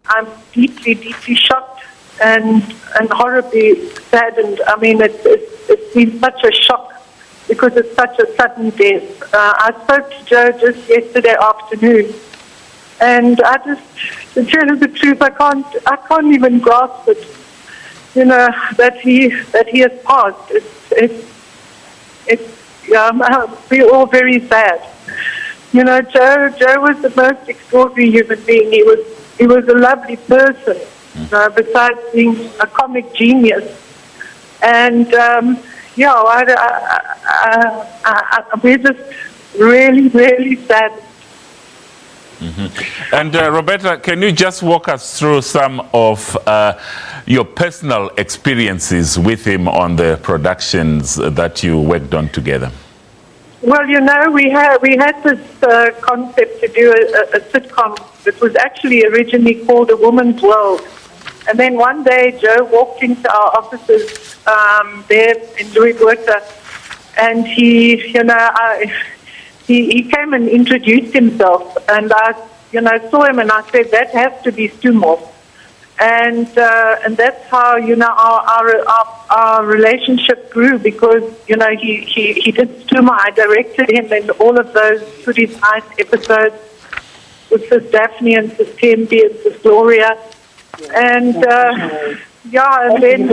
I'm deeply, deeply shocked and horribly saddened. I mean, it's been such a shock because it's such a sudden death. I spoke to Joe just yesterday afternoon, and I just, to tell you the truth, I can't even grasp it. You know, that he has passed. We're all very sad. You know, Joe was the most extraordinary human being. He was a lovely person, besides being a comic genius. And we're just really, really sad. Mm-hmm. And Roberta, can you just walk us through some of your personal experiences with him on the productions that you worked on together? Well, you know, we had this concept to do a sitcom that was actually originally called A Woman's World. And then one day Joe walked into our offices there in Louisburg, and he came and introduced himself. And I, saw him and I said, that has to be Stumo. And that's how, our relationship grew, because, he did Stuma. I directed him in all of those pretty nice episodes with Sis Daphne and Sis Tempe and Sis Gloria. And, and then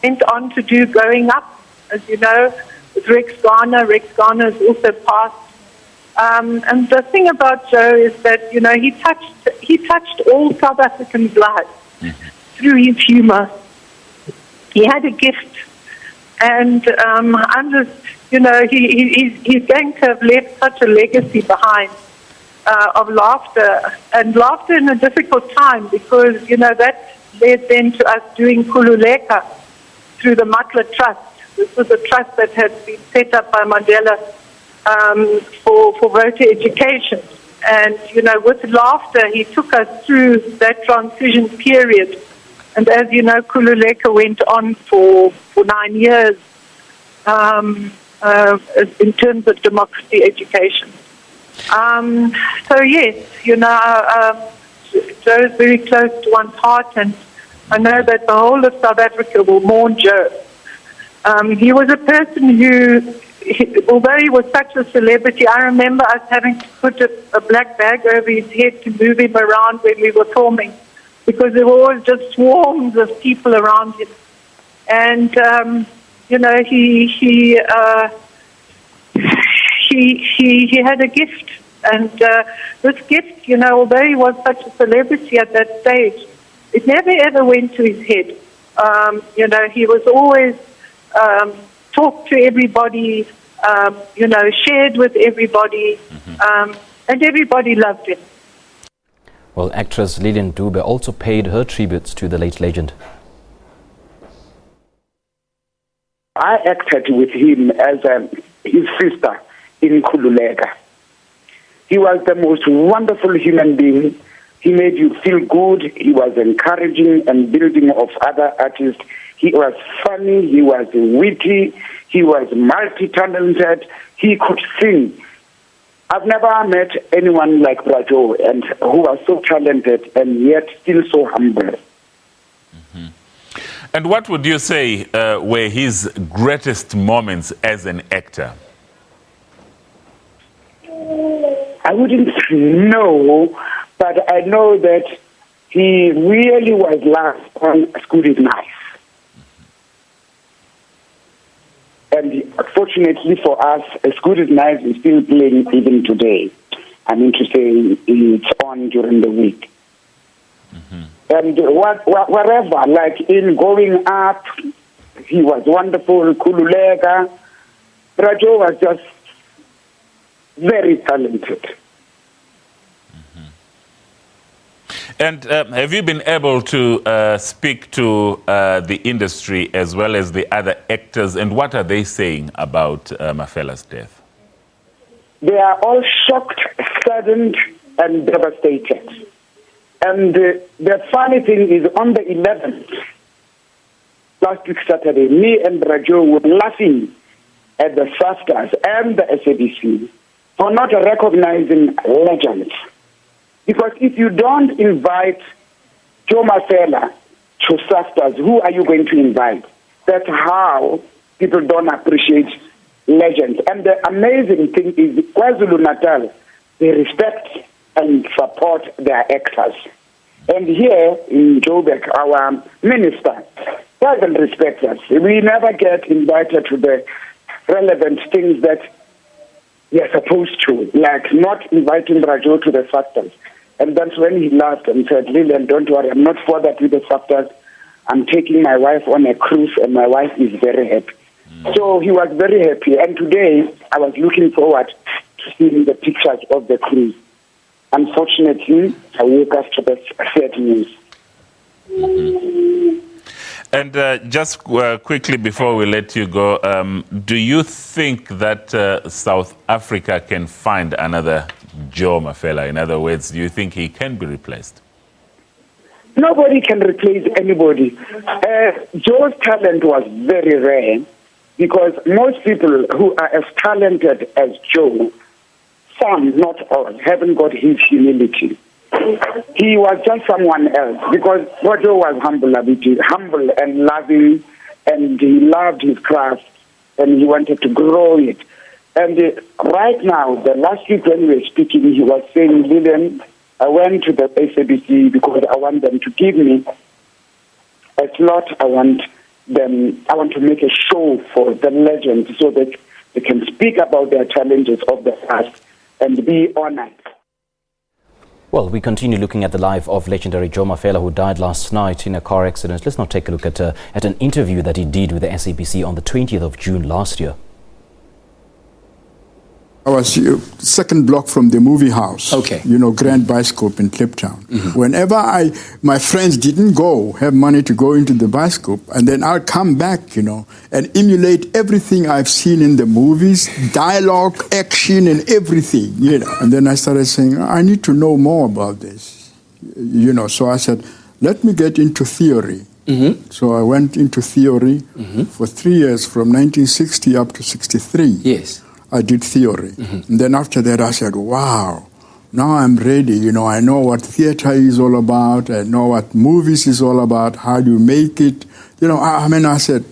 went on to do Growing Up, as you know, with Rex Garner. Rex Garner is also passed. And the thing about Joe is that, he touched all South African blood through his humor. He had a gift, and I'm just, he's going to have left such a legacy behind of laughter, and laughter in a difficult time, because, that led then to us doing Khululeka through the Matla Trust. This was a trust that had been set up by Mandela for voter education. And, with laughter, he took us through that transition period. And as you know, Khululeka went on for 9 years in terms of democracy education. So, yes, Joe is very close to one's heart, and I know that the whole of South Africa will mourn Joe. He was a person who, although he was such a celebrity, I remember us having to put a black bag over his head to move him around when we were filming, because there were always just swarms of people around him. And, he had a gift. And this gift, although he was such a celebrity at that stage, it never ever went to his head. He was always talked to everybody, shared with everybody, and everybody loved him. Well, actress Lillian Dube also paid her tributes to the late legend. I acted with him as his sister in Khululeka. He was the most wonderful human being. He made you feel good. He was encouraging and building of other artists. He was funny. He was witty. He was multi-talented. He could sing. I've never met anyone like Brajo, and who was so talented and yet still so humble. Mm-hmm. And what would you say were his greatest moments as an actor? I wouldn't know, but I know that he really was loved on School is Nice. And fortunately for us, School is Nice is still playing even today. I mean to say it's on during the week. Mm-hmm. And wherever, like in Growing Up, he was wonderful. Khululeka, Brajo was just very talented. Mm-hmm. And have you been able to speak to the industry as well as the other actors, and what are they saying about Mafela's death? They are all shocked, saddened, and devastated. And the funny thing is, on the 11th, last week Saturday, me and Brajo were laughing at the SASCAs and the SABC for not recognizing legends. Because if you don't invite Joe Mafela to SAFTAs, who are you going to invite? That's how people don't appreciate legends. And the amazing thing is, KwaZulu-Natal, they respect and support their actors. And here in Joburg, our minister doesn't respect us. We never get invited to the relevant things that we are supposed to, like not inviting Rajo to the SAFTAs. And that's when he laughed and said, Lillian, don't worry, I'm not bothered with the SAFTAs. I'm taking my wife on a cruise, and my wife is very happy. So he was very happy. And today, I was looking forward to seeing the pictures of the cruise. Unfortunately, I woke up to the sad news. And just quickly before we let you go, do you think that South Africa can find another Joe Mafela? In other words, do you think he can be replaced? Nobody can replace anybody. Joe's talent was very rare because most people who are as talented as Joe, some, not all, haven't got his humility. He was just someone else because Joe was humble and loving, and he loved his craft and he wanted to grow it. And right now, the last week when we were speaking, he was saying, Lillian, I went to the SABC because I want them to give me a slot. I want to make a show for the legends so that they can speak about their challenges of the past and be honored. Well, we continue looking at the life of legendary Joe Mafela, who died last night in a car accident. Let's now take a look at an interview that he did with the SABC on the 20th of June last year. I was second block from the movie house. Okay. Grand Bioscope in Kliptown. Whenever my friends didn't have money to go into the Bioscope, and then I'll come back, and emulate everything I've seen in the movies, dialogue, action, and everything, And then I started saying, I need to know more about this, So I said, let me get into theory. So I went into theory for 3 years, from 1960 up to 63. Yes. I did theory. And then after that, I said, wow, now I'm ready. I know what theater is all about. I know what movies is all about. How do you make it? I said,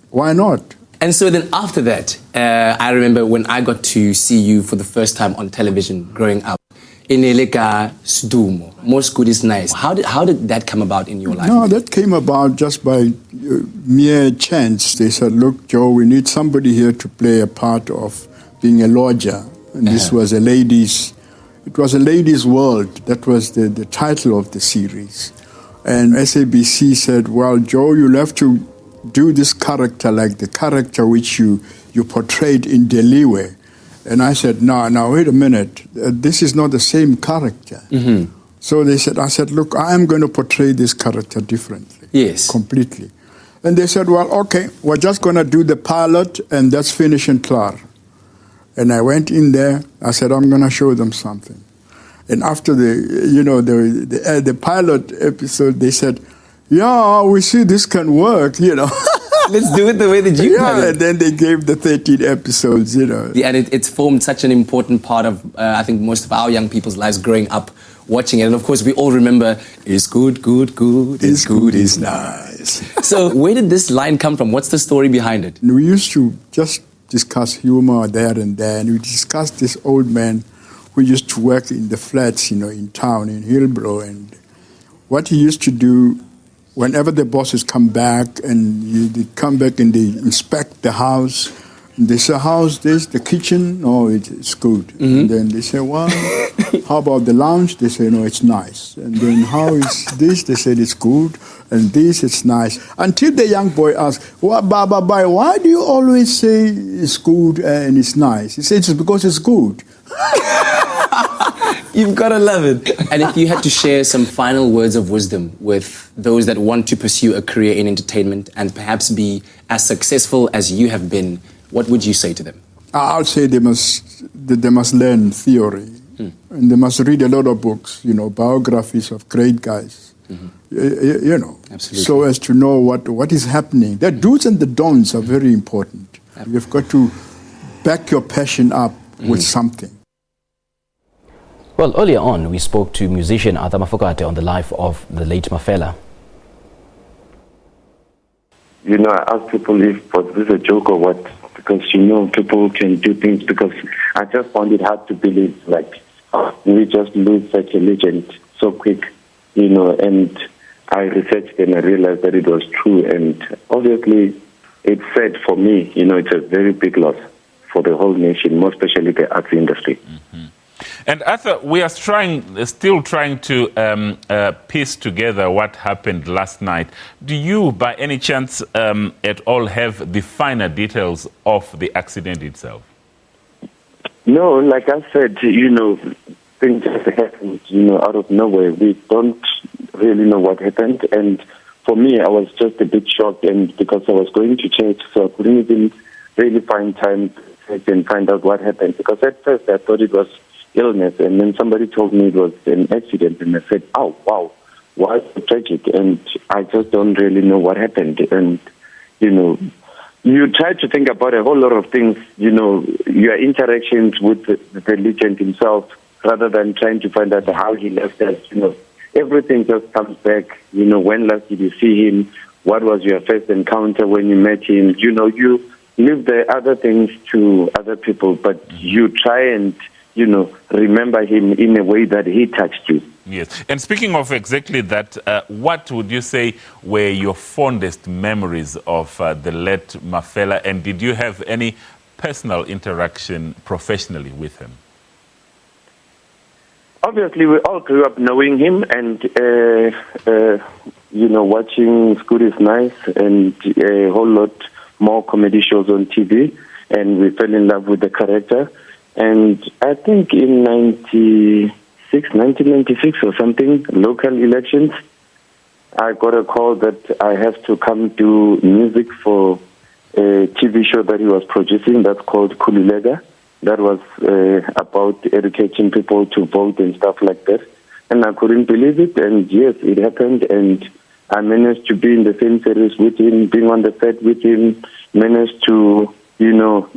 why not? And so then after that, I remember when I got to see you for the first time on television growing up. In Eleka Sdumo, Most Good is Nice. How did that come about in your life? No, that came about just by mere chance. They said, look, Joe, we need somebody here to play a part of being a lodger. And this was it was a ladies' world. That was the title of the series. And SABC said, well, Joe, you'll have to do this character like the character which you portrayed in Deliwe. And I said, no, wait a minute. This is not the same character. So I said, look, I am going to portray this character differently. Yes. Completely. And they said, well, okay, we're just going to do the pilot and that's finish and clear. And I went in there. I said, I'm going to show them something. And after the pilot episode, they said, yeah, we see this can work, Let's do it the way that you did it. And then they gave the 13 episodes, Yeah, and it's formed such an important part of, I think, most of our young people's lives growing up watching it. And of course, we all remember, it's good, good, good, it's good, it's nice. So where did this line come from? What's the story behind it? We used to just discuss humor there and there. And we discussed this old man who used to work in the flats, in town, in Hillbrow. And what he used to do, whenever the bosses come back and they come back and they inspect the house, and they say, how's this, the kitchen? Oh, it's good. And then they say, well, how about the lounge? They say, no, it's nice. And then how is this? They said, it's good. And this, it's nice. Until the young boy asks, well, Baba, why do you always say it's good and it's nice? He says, it's because it's good. You've got to love it. And if you had to share some final words of wisdom with those that want to pursue a career in entertainment and perhaps be as successful as you have been, what would you say to them? I'll say they must learn theory. And they must read a lot of books, biographies of great guys. Absolutely. So as to know what is happening. The do's and the don'ts are very important. You've got to back your passion up with something. Well, earlier on, we spoke to musician Arthur Mafokate on the life of the late Mafela. You know, I ask people if was this a joke or what, because, you know, people can do things, because I just found it hard to believe, like, we just lose such a legend so quick, you know, and I researched and I realized that it was true, and obviously it's sad for me, you know, it's a very big loss for the whole nation, more especially the arts industry. Mm-hmm. And Arthur, we are still trying to piece together what happened last night. Do you, by any chance, at all have the finer details of the accident itself? No, like I said, you know, things just happened, you know, out of nowhere. We don't really know what happened. And for me, I was just a bit shocked, and because I was going to church, so I couldn't even really find time and find out what happened. Because at first I thought it was illness, and then somebody told me it was an accident, and I said, oh, wow, why so tragic? And I just don't really know what happened. And, you know, you try to think about a whole lot of things, you know, your interactions with the legend himself, rather than trying to find out how he left us, you know. Everything just comes back, you know, when last did you see him? What was your first encounter when you met him? You know, you leave the other things to other people, but you try and, you know, remember him in a way that he touched you. Yes. And speaking of exactly that, what would you say were your fondest memories of the late Mafela, and did you have any personal interaction professionally with him? Obviously, we all grew up knowing him, and, you know, watching Good is Nice and a whole lot more comedy shows on TV, and we fell in love with the character. And I think in 1996 or something, local elections, I got a call that I have to come do music for a TV show that he was producing that's called Khululeka. That was about educating people to vote and stuff like that. And I couldn't believe it, and yes, it happened, and I managed to be in the same series with him, being on the set with him, managed to, you know,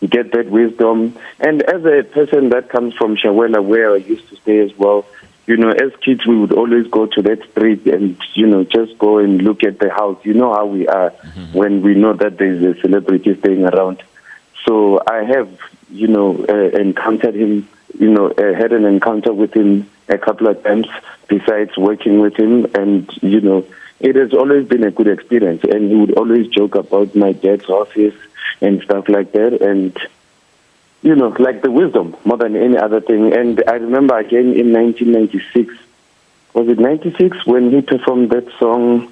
get that wisdom. And as a person that comes from Shawela, where I used to stay as well, you know, as kids, we would always go to that street and, you know, just go and look at the house. You know how we are when we know that there's a celebrity staying around. So I have, you know, encountered him, you know, had an encounter with him a couple of times besides working with him. And, you know, it has always been a good experience. And he would always joke about my dad's office and stuff like that. And, you know, like the wisdom more than any other thing. And I remember again in 1996, was it 96, when he performed that song,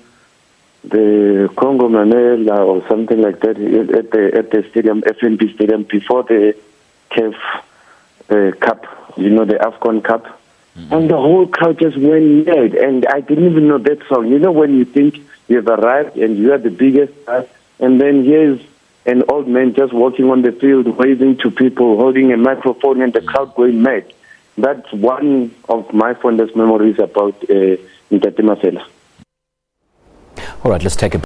the Congo Mamela or something like that, at the stadium, FNB Stadium, before the CAF Cup, you know, the AFCON Cup. And the whole crowd just went mad. And I didn't even know that song. You know, when you think you've arrived and you are the biggest star, and then here's an old man just walking on the field, waving to people, holding a microphone, and the crowd going mad. That's one of my fondest memories about Ntate Mafela. All right, let's take a